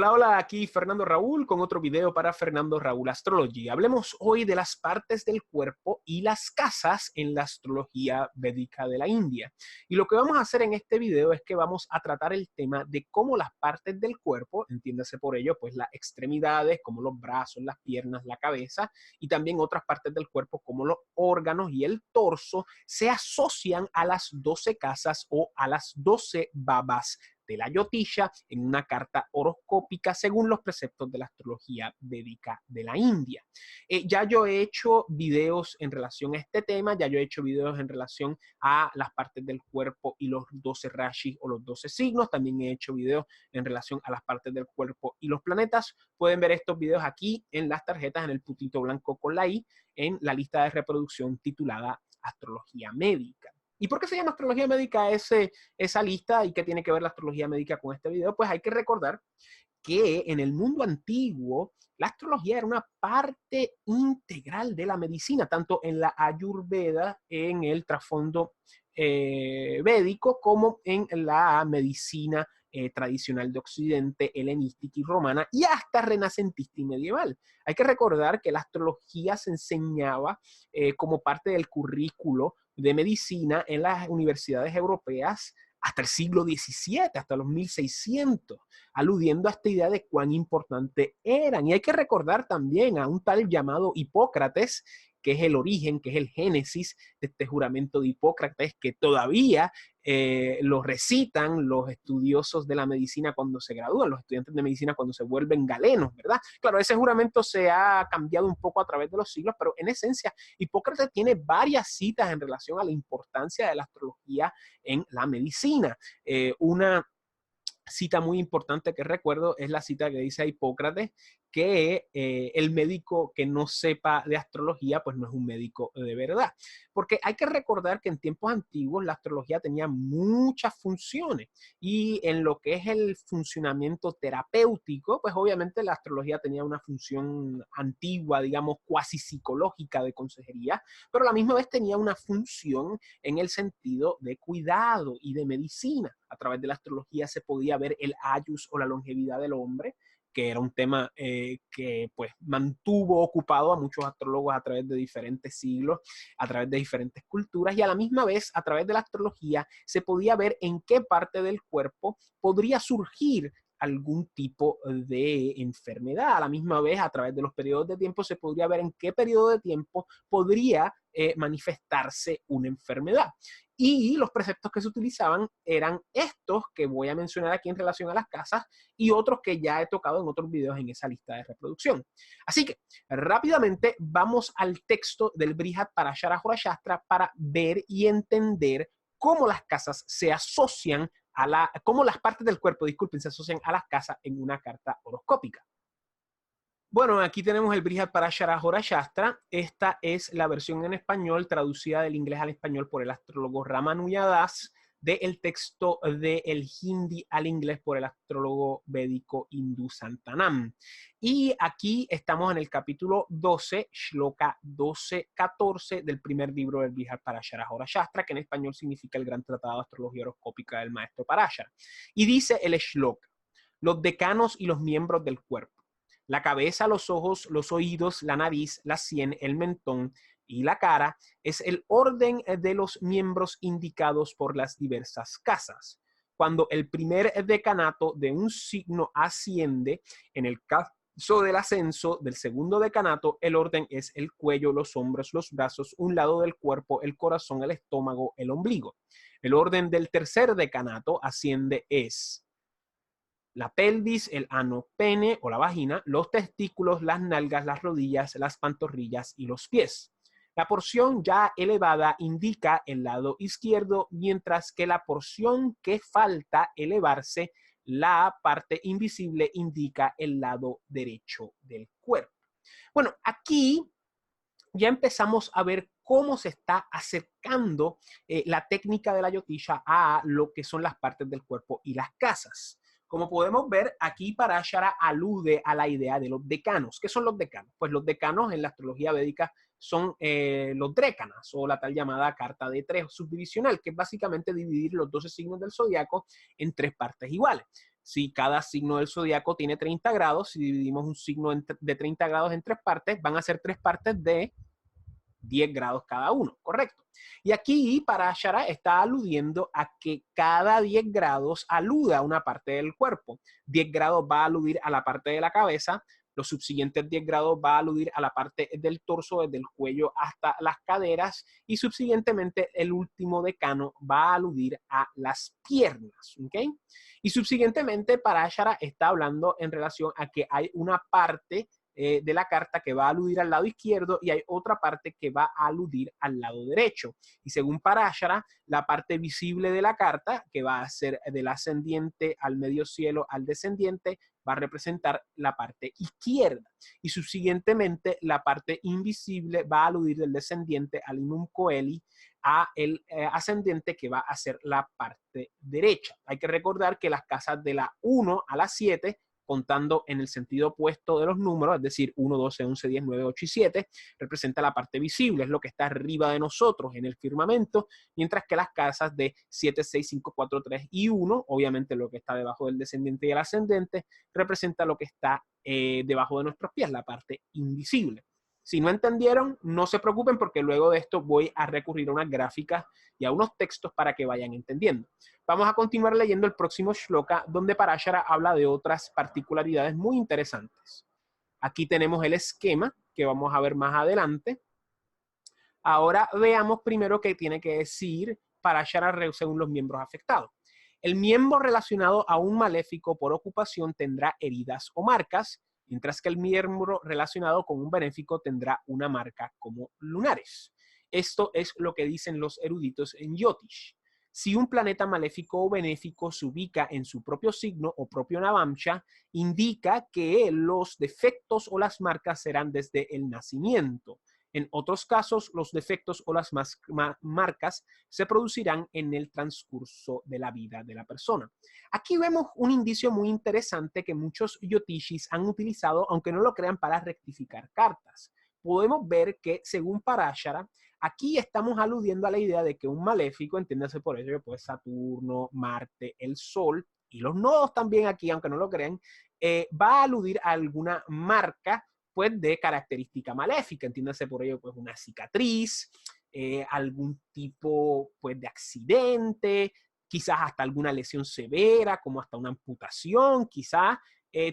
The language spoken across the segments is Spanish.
Hola, hola, aquí Fernando Raúl con otro video para Fernando Raúl Astrology. Hablemos hoy de las partes del cuerpo y las casas en la astrología védica de la India. Y lo que vamos a hacer en este video es que vamos a tratar el tema de cómo las partes del cuerpo, entiéndase por ello, pues las extremidades, como los brazos, las piernas, la cabeza, y también otras partes del cuerpo como los órganos y el torso, se asocian a las 12 casas o a las 12 babas de la Jyotisha en una carta horoscópica según los preceptos de la astrología védica de la India. Ya yo he hecho videos en relación a este tema, ya yo he hecho videos en relación a las partes del cuerpo y los 12 rashis o los 12 signos, también he hecho videos en relación a las partes del cuerpo y los planetas. Pueden ver estos videos aquí en las tarjetas, en el puntito blanco con la I, en la lista de reproducción titulada Astrología Médica. ¿Y por qué se llama astrología médica esa lista y qué tiene que ver la astrología médica con este video? Pues hay que recordar que en el mundo antiguo la astrología era una parte integral de la medicina, tanto en la Ayurveda, en el trasfondo védico, como en la medicina tradicional de Occidente, helenística y romana, y hasta renacentista y medieval. Hay que recordar que la astrología se enseñaba como parte del currículo de medicina en las universidades europeas hasta el siglo XVII, hasta los 1600, aludiendo a esta idea de cuán importante eran. Y hay que recordar también a un tal llamado Hipócrates, que es el origen, que es el génesis de este juramento de Hipócrates, que todavía lo recitan los estudiosos de la medicina cuando se gradúan, los estudiantes de medicina cuando se vuelven galenos, ¿verdad? Claro, ese juramento se ha cambiado un poco a través de los siglos, pero en esencia Hipócrates tiene varias citas en relación a la importancia de la astrología en la medicina. Una cita muy importante que recuerdo es la cita que dice a Hipócrates que el médico que no sepa de astrología pues no es un médico de verdad, porque hay que recordar que en tiempos antiguos la astrología tenía muchas funciones y en lo que es el funcionamiento terapéutico pues obviamente la astrología tenía una función antigua, digamos cuasi psicológica de consejería, pero a la misma vez tenía una función en el sentido de cuidado y de medicina. A través de la astrología se podía ver el ayus o la longevidad del hombre, que era un tema que pues mantuvo ocupado a muchos astrólogos a través de diferentes siglos, a través de diferentes culturas, y a la misma vez a través de la astrología se podía ver en qué parte del cuerpo podría surgir algún tipo de enfermedad. A la misma vez, a través de los periodos de tiempo, se podría ver en qué periodo de tiempo podría manifestarse una enfermedad. Y los preceptos que se utilizaban eran estos que voy a mencionar aquí en relación a las casas y otros que ya he tocado en otros videos en esa lista de reproducción. Así que rápidamente vamos al texto del Brihat Parashara Horashastra para ver y entender cómo las casas se asocian cómo las partes del cuerpo, disculpen, se asocian a las casas en una carta horoscópica. Bueno, aquí tenemos el Brihat Parashara Horashastra. Esta es la versión en español, traducida del inglés al español por el astrólogo Ramanuja Das, del texto del hindi al inglés por el astrólogo védico hindú Santanam. Y aquí estamos en el capítulo 12, Shloka 12-14 del primer libro del Brihat Parashara Horashastra, que en español significa el gran tratado de astrología horoscópica del maestro Parashara. Y dice el Shloka: los decanos y los miembros del cuerpo. La cabeza, los ojos, los oídos, la nariz, la sien, el mentón y la cara es el orden de los miembros indicados por las diversas casas. Cuando el primer decanato de un signo asciende, en el caso del ascenso del segundo decanato, el orden es el cuello, los hombros, los brazos, un lado del cuerpo, el corazón, el estómago, el ombligo. El orden del tercer decanato asciende es la pelvis, el ano, pene o la vagina, los testículos, las nalgas, las rodillas, las pantorrillas y los pies. La porción ya elevada indica el lado izquierdo, mientras que la porción que falta elevarse, la parte invisible, indica el lado derecho del cuerpo. Bueno, aquí ya empezamos a ver cómo se está acercando la técnica de la Jyotisha a lo que son las partes del cuerpo y las casas. Como podemos ver, aquí Parashara alude a la idea de los decanos. ¿Qué son los decanos? Pues los decanos en la astrología védica son los drécanas o la tal llamada carta de tres subdivisional, que es básicamente dividir los 12 signos del zodiaco en tres partes iguales. Si cada signo del zodiaco tiene 30 grados, si dividimos un signo de 30 grados en 3 partes, van a ser 3 partes de 10 grados cada uno, ¿correcto? Y aquí Parashara está aludiendo a que cada 10 grados aluda a una parte del cuerpo. 10 grados va a aludir a la parte de la cabeza, los subsiguientes 10 grados va a aludir a la parte del torso, desde el cuello hasta las caderas, y subsiguientemente el último decano va a aludir a las piernas, ¿ok? Y subsiguientemente Parashara está hablando en relación a que hay una parte de la carta que va a aludir al lado izquierdo y hay otra parte que va a aludir al lado derecho. Y según Parashara, la parte visible de la carta, que va a ser del ascendiente al medio cielo al descendiente, va a representar la parte izquierda. Y subsiguientemente, la parte invisible va a aludir del descendiente al Inum Coeli a el ascendiente, que va a ser la parte derecha. Hay que recordar que las casas de la 1 a la 7, contando en el sentido opuesto de los números, es decir, 1, 12, 11, 10, 9, 8 y 7, representa la parte visible, es lo que está arriba de nosotros en el firmamento, mientras que las casas de 7, 6, 5, 4, 3 y 1, obviamente lo que está debajo del descendiente y el ascendente, representa lo que está debajo de nuestros pies, la parte invisible. Si no entendieron, no se preocupen, porque luego de esto voy a recurrir a unas gráficas y a unos textos para que vayan entendiendo. Vamos a continuar leyendo el próximo shloka, donde Parashara habla de otras particularidades muy interesantes. Aquí tenemos el esquema que vamos a ver más adelante. Ahora veamos primero qué tiene que decir Parashara según los miembros afectados. El miembro relacionado a un maléfico por ocupación tendrá heridas o marcas, mientras que el miembro relacionado con un benéfico tendrá una marca como lunares. Esto es lo que dicen los eruditos en Jyotish. Si un planeta maléfico o benéfico se ubica en su propio signo o propio Navamsha, indica que los defectos o las marcas serán desde el nacimiento. En otros casos, los defectos o las marcas se producirán en el transcurso de la vida de la persona. Aquí vemos un indicio muy interesante que muchos yotishis han utilizado, aunque no lo crean, para rectificar cartas. Podemos ver que, según Parashara, aquí estamos aludiendo a la idea de que un maléfico, entiéndase por ello, pues Saturno, Marte, el Sol y los nodos también aquí, aunque no lo crean, va a aludir a alguna marca, pues, de característica maléfica, entiéndase por ello, pues, una cicatriz, algún tipo, pues, de accidente, quizás hasta alguna lesión severa, como hasta una amputación, quizás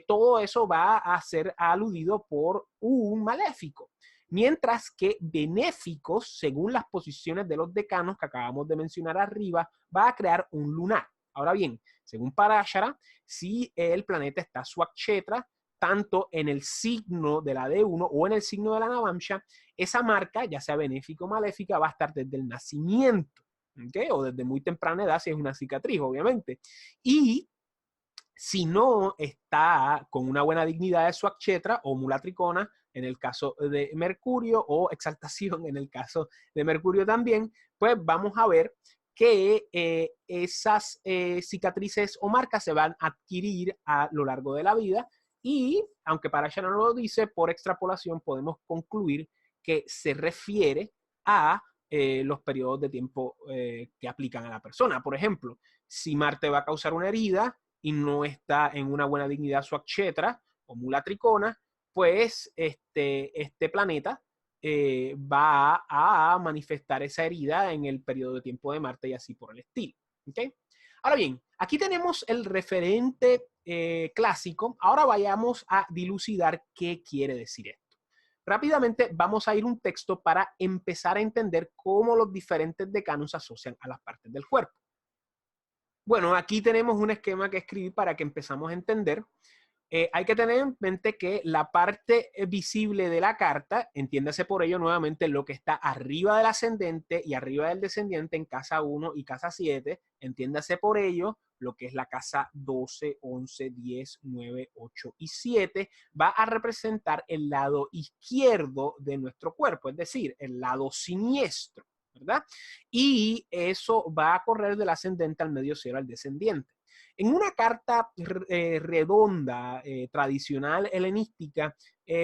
todo eso va a ser aludido por un maléfico. Mientras que benéficos, según las posiciones de los decanos que acabamos de mencionar arriba, va a crear un lunar. Ahora bien, según Parashara, si el planeta está Swakshetra, tanto en el signo de la D1 o en el signo de la Navamsha, esa marca, ya sea benéfica o maléfica, va a estar desde el nacimiento, ¿okay? O desde muy temprana edad, si es una cicatriz, obviamente. Y si no está con una buena dignidad de Swakshetra o Mulatricona, en el caso de Mercurio, o exaltación en el caso de Mercurio también, pues vamos a ver que esas cicatrices o marcas se van a adquirir a lo largo de la vida. Y, aunque Parashara no lo dice, por extrapolación podemos concluir que se refiere a los periodos de tiempo que aplican a la persona. Por ejemplo, si Marte va a causar una herida y no está en una buena dignidad Swakshetra o Mulatricona, pues este planeta va a manifestar esa herida en el periodo de tiempo de Marte y así por el estilo. ¿Okay? Ahora bien, aquí tenemos el referente clásico. Ahora vayamos a dilucidar qué quiere decir esto. Rápidamente vamos a ir un texto para empezar a entender cómo los diferentes decanos se asocian a las partes del cuerpo. Bueno, aquí tenemos un esquema que escribí para que empezamos a entender. Hay que tener en mente que la parte visible de la carta, entiéndase por ello nuevamente lo que está arriba del ascendente y arriba del descendiente en casa 1 y casa 7, entiéndase por ello lo que es la casa 12, 11, 10, 9, 8 y 7, va a representar el lado izquierdo de nuestro cuerpo, es decir, el lado siniestro, ¿verdad? Y eso va a correr del ascendente al medio cero al descendiente. En una carta redonda, tradicional helenística,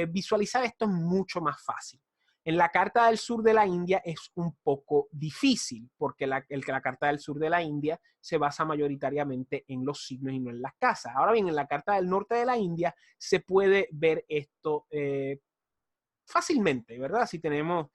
visualizar esto es mucho más fácil. En la carta del sur de la India es un poco difícil, porque la carta del sur de la India se basa mayoritariamente en los signos y no en las casas. Ahora bien, en la carta del norte de la India se puede ver esto fácilmente, ¿verdad? Si tenemos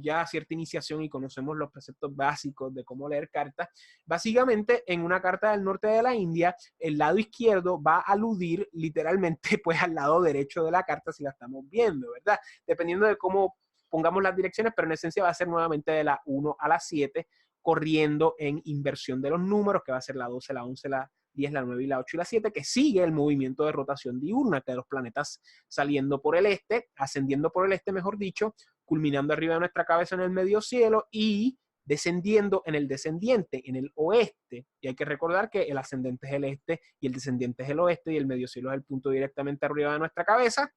ya cierta iniciación y conocemos los preceptos básicos de cómo leer cartas, básicamente en una carta del norte de la India, el lado izquierdo va a aludir literalmente pues al lado derecho de la carta si la estamos viendo, ¿verdad? Dependiendo de cómo pongamos las direcciones, pero en esencia va a ser nuevamente de la 1 a la 7, corriendo en inversión de los números, que va a ser la 12, la 11, la 10, la 9 y la 8 y la 7, que sigue el movimiento de rotación diurna, que de los planetas saliendo por el este, ascendiendo por el este, mejor dicho, culminando arriba de nuestra cabeza en el medio cielo y descendiendo en el descendiente, en el oeste. Y hay que recordar que el ascendente es el este y el descendiente es el oeste y el medio cielo es el punto directamente arriba de nuestra cabeza.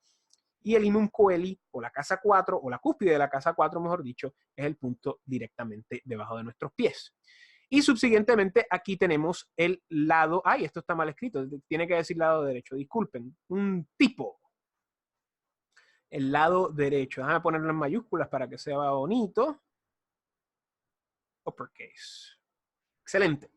Y el Inum Coeli, o la casa 4, o la cúspide de la casa 4, mejor dicho, es el punto directamente debajo de nuestros pies. Y subsiguientemente aquí tenemos el lado, ay, esto está mal escrito, tiene que decir lado derecho, disculpen, un tipo. El lado derecho, déjame ponerlo en mayúsculas para que sea bonito. Uppercase. Excelente.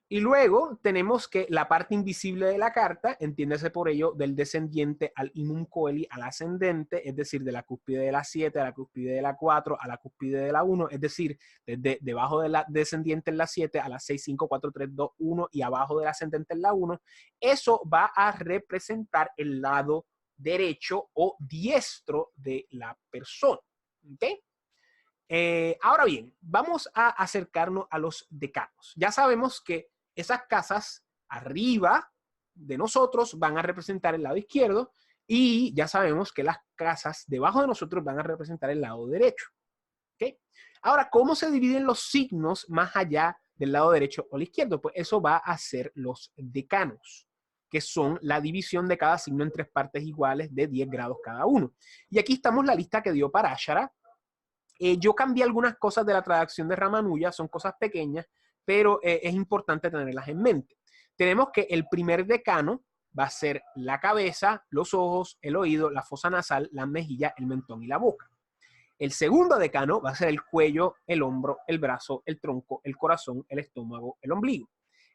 Y luego tenemos que la parte invisible de la carta, entiéndese por ello del descendiente al Inum Coeli, al ascendente, es decir, de la cúspide de la 7 a la cúspide de la 4 a la cúspide de la 1, es decir, desde debajo de la descendiente en la 7 a la 6, 5, 4, 3, 2, 1 y abajo del ascendente en la 1, eso va a representar el lado derecho o diestro de la persona. ¿Ok? Ahora bien, vamos a acercarnos a los decanos. Ya sabemos que esas casas arriba de nosotros van a representar el lado izquierdo y ya sabemos que las casas debajo de nosotros van a representar el lado derecho. ¿Okay? Ahora, ¿cómo se dividen los signos más allá del lado derecho o el izquierdo? Pues eso va a ser los decanos, que son la división de cada signo en 3 partes iguales de 10 grados cada uno. Y aquí estamos la lista que dio Parashara. Yo cambié algunas cosas de la traducción de Ramanuja, son cosas pequeñas, pero es importante tenerlas en mente. Tenemos que el primer decano va a ser la cabeza, los ojos, el oído, la fosa nasal, la mejilla, el mentón y la boca. El segundo decano va a ser el cuello, el hombro, el brazo, el tronco, el corazón, el estómago, el ombligo.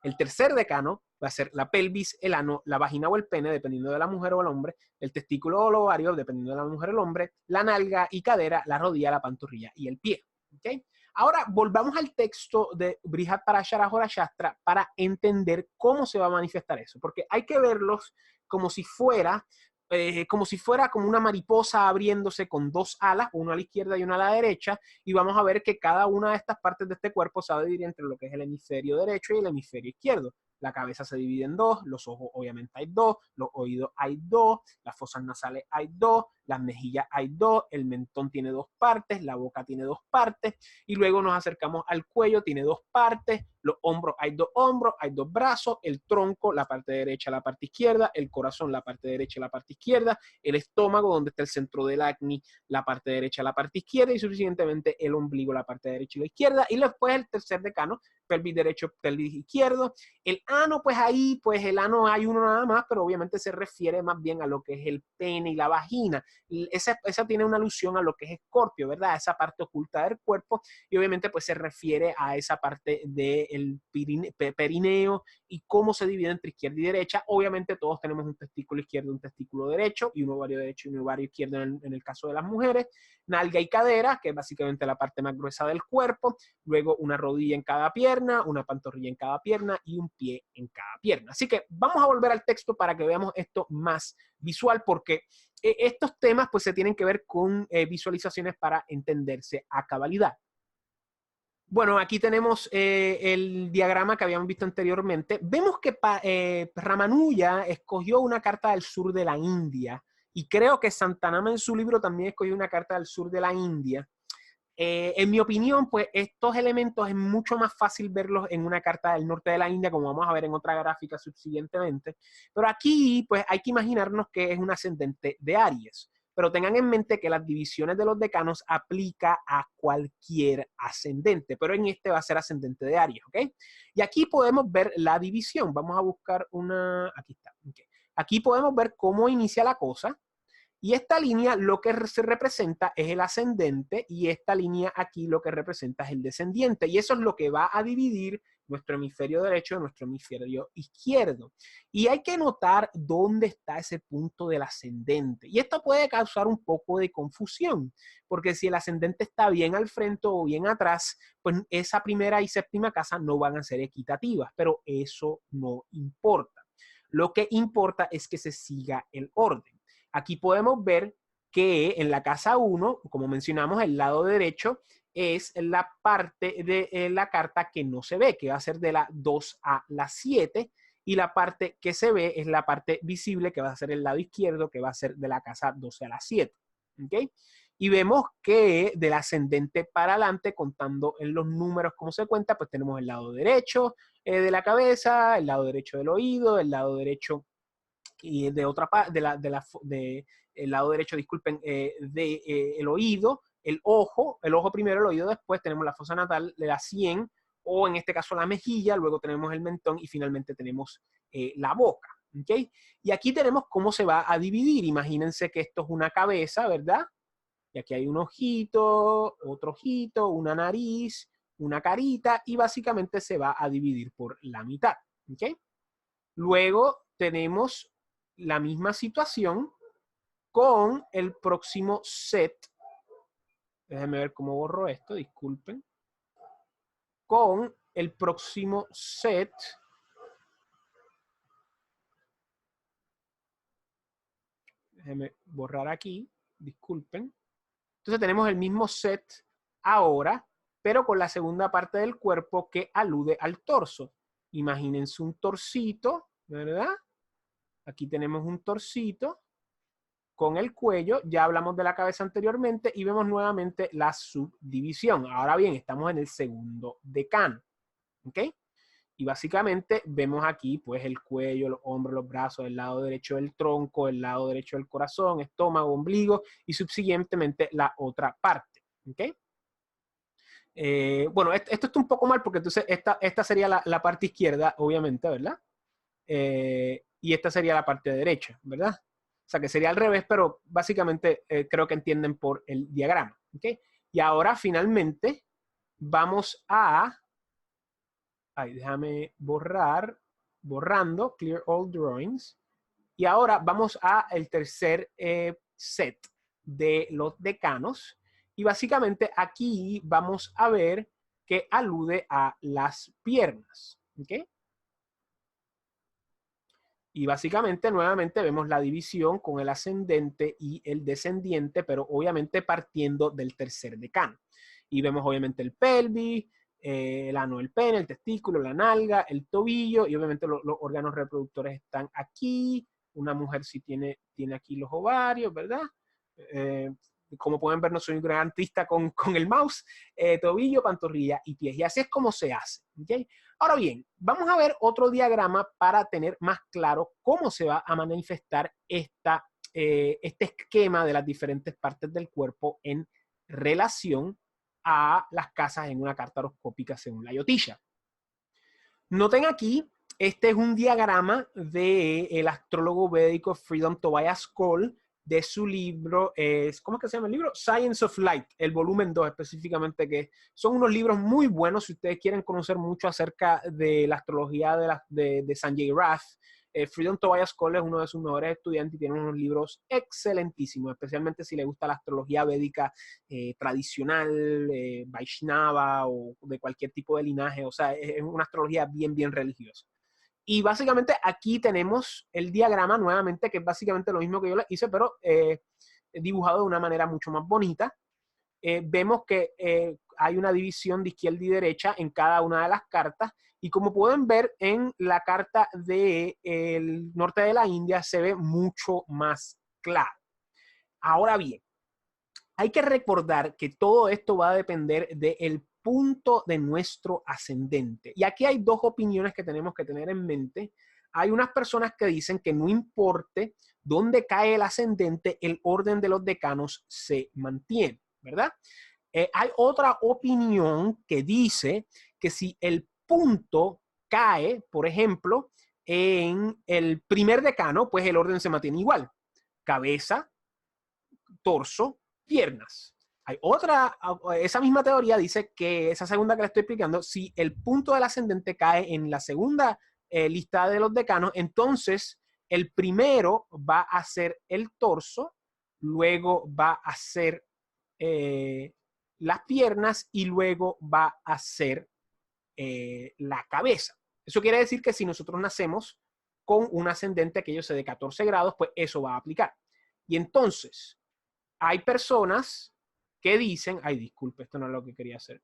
El tercer decano va a ser la pelvis, el ano, la vagina o el pene, dependiendo de la mujer o el hombre, el testículo o el ovario, dependiendo de la mujer o el hombre, la nalga y cadera, la rodilla, la pantorrilla y el pie. ¿Okay? Ahora, volvamos al texto de Brihad Parashara Horashastra para entender cómo se va a manifestar eso, porque hay que verlos como si fuera como una mariposa abriéndose con 2 alas, una a la izquierda y una a la derecha, y vamos a ver que cada una de estas partes de este cuerpo se va a dividir entre lo que es el hemisferio derecho y el hemisferio izquierdo. La cabeza se divide en 2, los ojos obviamente hay 2, los oídos hay 2, las fosas nasales hay 2, las mejillas hay 2, el mentón tiene 2 partes, la boca tiene 2 partes, y luego nos acercamos al cuello, tiene 2 partes, los hombros hay 2 hombros, hay 2 brazos, el tronco, la parte derecha, la parte izquierda, el corazón, la parte derecha, la parte izquierda, el estómago, donde está el centro del acné, la parte derecha, la parte izquierda, y suficientemente el ombligo, la parte derecha y la izquierda, y después el tercer decano, pelvis derecho, pelvis izquierdo. El ano, pues ahí, pues el ano hay uno nada más, pero obviamente se refiere más bien a lo que es el pene y la vagina. Esa tiene una alusión a lo que es Escorpio, ¿verdad? Esa parte oculta del cuerpo, y obviamente pues se refiere a esa parte del perineo y cómo se divide entre izquierda y derecha. Obviamente todos tenemos un testículo izquierdo, un testículo derecho, y un ovario derecho y un ovario izquierdo en el caso de las mujeres. Nalga y cadera, que es básicamente la parte más gruesa del cuerpo. Luego una rodilla en cada pierna, una pantorrilla en cada pierna y un pie en cada pierna. Así que vamos a volver al texto para que veamos esto más visual, porque estos temas pues se tienen que ver con visualizaciones para entenderse a cabalidad. Bueno, aquí tenemos el diagrama que habíamos visto anteriormente. Vemos que Ramanuja escogió una carta del sur de la India, y creo que Santanama en su libro también escogió una carta del sur de la India. En mi opinión, pues estos elementos es mucho más fácil verlos en una carta del norte de la India, como vamos a ver en otra gráfica subsiguientemente. Pero aquí, pues hay que imaginarnos que es un ascendente de Aries. Pero tengan en mente que las divisiones de los decanos aplica a cualquier ascendente, pero en este va a ser ascendente de Aries, ¿ok? Y aquí podemos ver la división. Vamos a buscar una, aquí está. Okay. Aquí podemos ver cómo inicia la cosa. Y esta línea lo que se representa es el ascendente y esta línea aquí lo que representa es el descendiente. Y eso es lo que va a dividir nuestro hemisferio derecho de nuestro hemisferio izquierdo. Y hay que notar dónde está ese punto del ascendente. Y esto puede causar un poco de confusión, porque si el ascendente está bien al frente o bien atrás, pues esa primera y séptima casa no van a ser equitativas, pero eso no importa. Lo que importa es que se siga el orden. Aquí podemos ver que en la casa 1, como mencionamos, el lado derecho es la parte de la carta que no se ve, que va a ser de la 2 a la 7, y la parte que se ve es la parte visible, que va a ser el lado izquierdo, que va a ser de la casa 12 a la 7. ¿Okay? Y vemos que del ascendente para adelante, contando en los números como se cuenta, pues tenemos el lado derecho de la cabeza, el lado derecho del oído, el lado derecho y de otra parte, el lado derecho, disculpen, el oído, el ojo primero, el oído después, tenemos la fosa natal de la 100, o en este caso la mejilla, luego tenemos el mentón y finalmente tenemos la boca. ¿Okay? Y aquí tenemos cómo se va a dividir. Imagínense que esto es una cabeza, ¿verdad? Y aquí hay un ojito, otro ojito, una nariz, una carita, y básicamente se va a dividir por la mitad. ¿Okay? Luego tenemos la misma situación con el próximo set. Déjenme ver cómo borro esto, disculpen. Con el próximo set. Déjenme borrar aquí, disculpen. Entonces tenemos el mismo set ahora, pero con la segunda parte del cuerpo que alude al torso. Imagínense un torcito, ¿verdad? Aquí tenemos un torcito con el cuello. Ya hablamos de la cabeza anteriormente y vemos nuevamente la subdivisión. Ahora bien, estamos en el segundo decano. ¿Ok? Y básicamente vemos aquí pues el cuello, los hombros, los brazos, el lado derecho del tronco, el lado derecho del corazón, estómago, ombligo y subsiguientemente la otra parte. ¿Ok? Bueno, esto está un poco mal porque entonces esta sería la parte izquierda, obviamente, ¿verdad? Y esta sería la parte derecha, ¿verdad? O sea, que sería al revés, pero básicamente creo que entienden por el diagrama. ¿Okay? Y ahora finalmente vamos a... Ay, déjame borrando, clear all drawings. Y ahora vamos a el tercer set de los decanos. Y básicamente aquí vamos a ver que alude a las piernas. ¿Ok? Y básicamente nuevamente vemos la división con el ascendente y el descendiente, pero obviamente partiendo del tercer decano. Y vemos obviamente el pelvis, el ano, el pene, el testículo, la nalga, el tobillo y obviamente los órganos reproductores están aquí. Una mujer sí tiene aquí los ovarios, ¿verdad? Como pueden ver, no soy un gran artista con el mouse. Tobillo, pantorrilla y pies. Y así es como se hace. ¿Okay? Ahora bien, vamos a ver otro diagrama para tener más claro cómo se va a manifestar este esquema de las diferentes partes del cuerpo en relación a las casas en una carta horoscópica según la Jyotisha. Noten aquí, este es un diagrama del astrólogo védico Freedom Tobias Cole de su libro, ¿cómo es que se llama el libro? Science of Light, el volumen 2 específicamente, que son unos libros muy buenos si ustedes quieren conocer mucho acerca de la astrología de Sanjay Rath. Freedom Tobias Cole es uno de sus mejores estudiantes y tiene unos libros excelentísimos, especialmente si le gusta la astrología védica tradicional, Vaishnava o de cualquier tipo de linaje. O sea, es una astrología bien, bien religiosa. Y básicamente aquí tenemos el diagrama nuevamente, que es básicamente lo mismo que yo les hice, pero dibujado de una manera mucho más bonita. Vemos que hay una división de izquierda y derecha en cada una de las cartas. Y como pueden ver en la carta del norte de la India se ve mucho más claro. Ahora bien, hay que recordar que todo esto va a depender del punto de nuestro ascendente. Y aquí hay dos opiniones que tenemos que tener en mente. Hay unas personas que dicen que no importe dónde cae el ascendente, el orden de los decanos se mantiene, ¿verdad? Hay otra opinión que dice que si el punto cae, por ejemplo, en el primer decano, pues el orden se mantiene igual. Cabeza, torso, piernas. Hay otra, esa misma teoría dice que, esa segunda que le estoy explicando, si el punto del ascendente cae en la segunda lista de los decanos, entonces el primero va a ser el torso, luego va a ser las piernas y luego va a ser la cabeza. Eso quiere decir que si nosotros nacemos con un ascendente que yo sé de 14 grados, pues eso va a aplicar. Y entonces, hay personas que dicen, ay, disculpe, esto no es lo que quería hacer.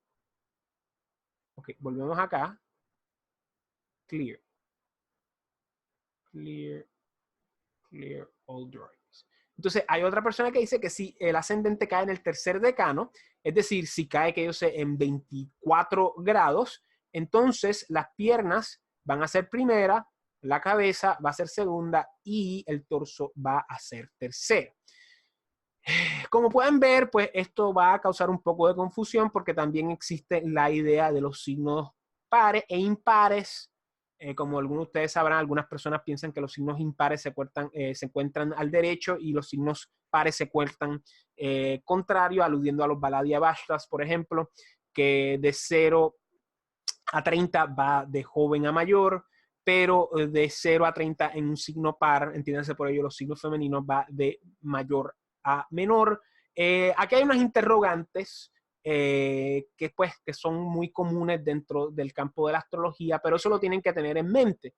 Ok, volvemos acá. Clear. Clear. Clear all drawings. Entonces, hay otra persona que dice que si el ascendente cae en el tercer decano, es decir, si cae, que yo sé, en 24 grados, entonces las piernas van a ser primera, la cabeza va a ser segunda y el torso va a ser tercera. Como pueden ver, pues esto va a causar un poco de confusión porque también existe la idea de los signos pares e impares. Como algunos de ustedes sabrán, algunas personas piensan que los signos impares se encuentran al derecho y los signos pares se encuentran contrario, aludiendo a los Baladia-Vashtas, por ejemplo, que de 0 a 30 va de joven a mayor, pero de 0 a 30 en un signo par, entiéndanse por ello, los signos femeninos va de mayor a menor. Aquí hay unas interrogantes que son muy comunes dentro del campo de la astrología, pero eso lo tienen que tener en mente.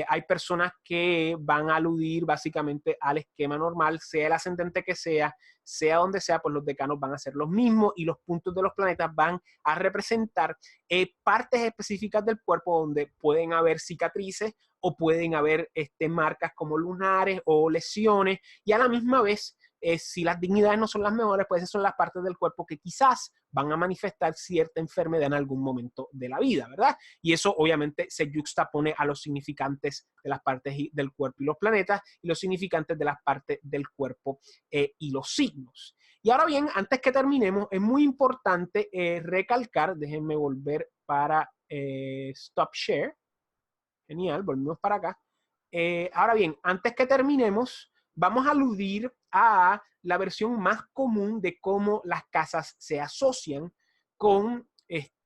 Hay personas que van a aludir básicamente al esquema normal, sea el ascendente que sea donde sea, pues los decanos van a ser los mismos y los puntos de los planetas van a representar partes específicas del cuerpo donde pueden haber cicatrices o pueden haber marcas como lunares o lesiones, y a la misma vez si las dignidades no son las mejores, pues esas son las partes del cuerpo que quizás van a manifestar cierta enfermedad en algún momento de la vida, ¿verdad? Y eso obviamente se juxtapone a los significantes de las partes del cuerpo y los planetas y los significantes de las partes del cuerpo y los signos. Y ahora bien, antes que terminemos, es muy importante recalcar, déjenme volver para Stop Share. Genial, volvemos para acá. Ahora bien, antes que terminemos, vamos a aludir a la versión más común de cómo las casas se asocian con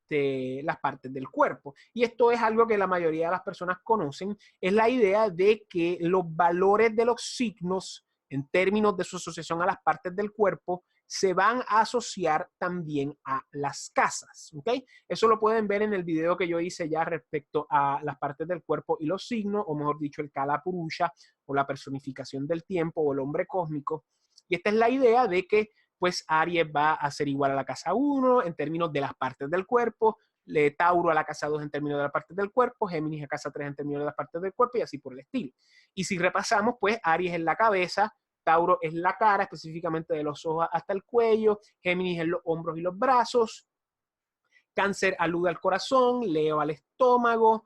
las partes del cuerpo. Y esto es algo que la mayoría de las personas conocen, es la idea de que los valores de los signos en términos de su asociación a las partes del cuerpo se van a asociar también a las casas, ¿ok? Eso lo pueden ver en el video que yo hice ya respecto a las partes del cuerpo y los signos, o mejor dicho, el Kala Purusha, o la personificación del tiempo, o el hombre cósmico. Y esta es la idea de que, pues, Aries va a ser igual a la casa 1 en términos de las partes del cuerpo, Tauro a la casa 2 en términos de las partes del cuerpo, Géminis a casa 3 en términos de las partes del cuerpo, y así por el estilo. Y si repasamos, pues, Aries es la cabeza, Tauro es la cara, específicamente de los ojos hasta el cuello, Géminis es los hombros y los brazos, Cáncer alude al corazón, Leo al estómago,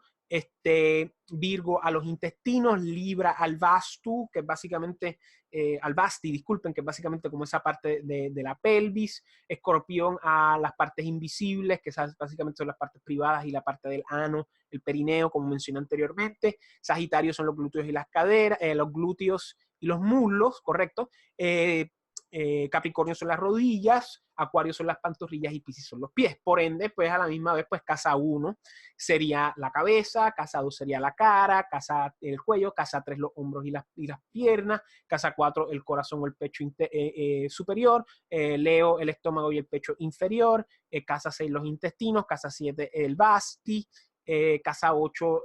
Virgo a los intestinos, Libra al vastu, que es básicamente, al vasti, disculpen, que es básicamente como esa parte de la pelvis, Escorpión a las partes invisibles, que básicamente son las partes privadas y la parte del ano, el perineo, como mencioné anteriormente, Sagitario son los glúteos y las caderas, los glúteos y los muslos, correcto, Capricornio son las rodillas, Acuario son las pantorrillas y Piscis son los pies. Por ende, pues a la misma vez, pues casa 1 sería la cabeza, casa 2 sería la cara, casa el cuello, casa 3 los hombros y las piernas, casa 4 el corazón o el pecho superior, Leo el estómago y el pecho inferior, casa 6 los intestinos, casa 7 el vasti, casa 8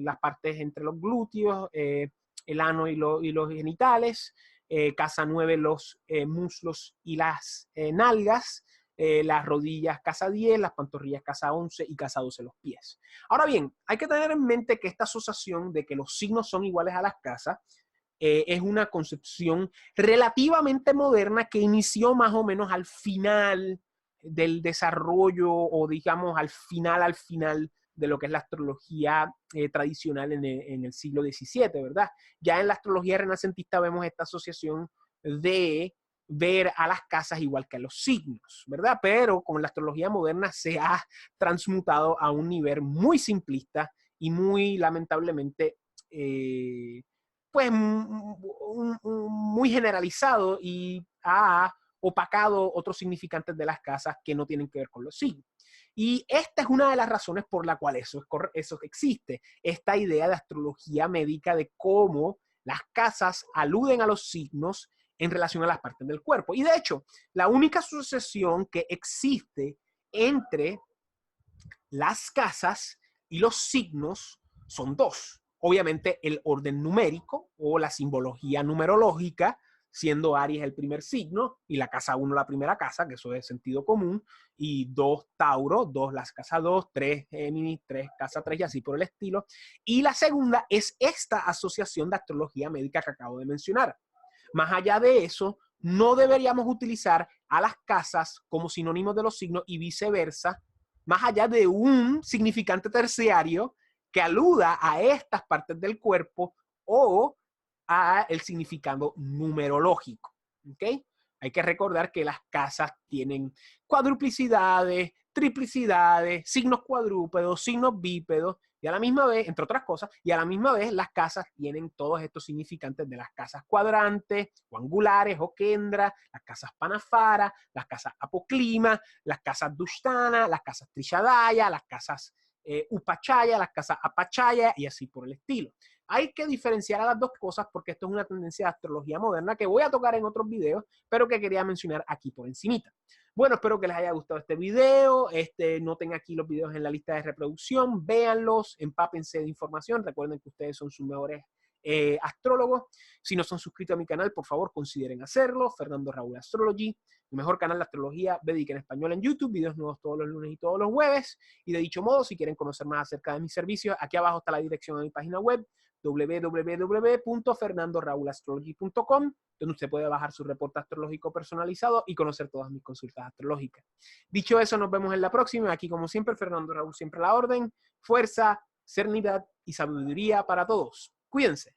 las partes entre los glúteos, el ano y los genitales, casa 9 los muslos y las nalgas, las rodillas casa 10, las pantorrillas casa 11 y casa 12 los pies. Ahora bien, hay que tener en mente que esta asociación de que los signos son iguales a las casas es una concepción relativamente moderna que inició más o menos al final del desarrollo, o digamos al final de lo que es la astrología tradicional en el siglo XVII, ¿verdad? Ya en la astrología renacentista vemos esta asociación de ver a las casas igual que a los signos, ¿verdad? Pero con la astrología moderna se ha transmutado a un nivel muy simplista y muy lamentablemente pues muy generalizado, y ha opacado otros significantes de las casas que no tienen que ver con los signos. Y esta es una de las razones por la cual eso existe, esta idea de astrología médica de cómo las casas aluden a los signos en relación a las partes del cuerpo. Y de hecho, la única sucesión que existe entre las casas y los signos son dos. Obviamente el orden numérico o la simbología numerológica, siendo Aries el primer signo y la casa 1 la primera casa, que eso es sentido común, y 2 Tauro, 2 las casas 2, 3 Géminis, 3 casa 3 y así por el estilo. Y la segunda es esta asociación de astrología médica que acabo de mencionar. Más allá de eso, no deberíamos utilizar a las casas como sinónimos de los signos y viceversa, más allá de un significante terciario que aluda a estas partes del cuerpo o a el significado numerológico. ¿Okay? Hay que recordar que las casas tienen cuadruplicidades, triplicidades, signos cuadrúpedos, signos bípedos, y a la misma vez, entre otras cosas, y a la misma vez las casas tienen todos estos significantes de las casas cuadrantes, o angulares, o kendra, las casas panafara, las casas apoclima, las casas dushtana, las casas trishadaya, las casas upachaya, las casas apachaya, y así por el estilo. Hay que diferenciar a las dos cosas porque esto es una tendencia de astrología moderna que voy a tocar en otros videos, pero que quería mencionar aquí por encimita. Bueno, espero que les haya gustado este video. Noten aquí los videos en la lista de reproducción, véanlos, empápense de información. Recuerden que ustedes son sus mejores astrólogos. Si no son suscritos a mi canal, por favor, consideren hacerlo. Fernando Raúl Astrology, mi mejor canal de astrología védica en español en YouTube, videos nuevos todos los lunes y todos los jueves. Y de dicho modo, si quieren conocer más acerca de mis servicios, aquí abajo está la dirección a mi página web, www.fernandoraulastrology.com, donde usted puede bajar su reporte astrológico personalizado y conocer todas mis consultas astrológicas. Dicho eso, nos vemos en la próxima. Aquí, como siempre, Fernando Raúl, siempre a la orden. Fuerza, serenidad y sabiduría para todos. Cuídense.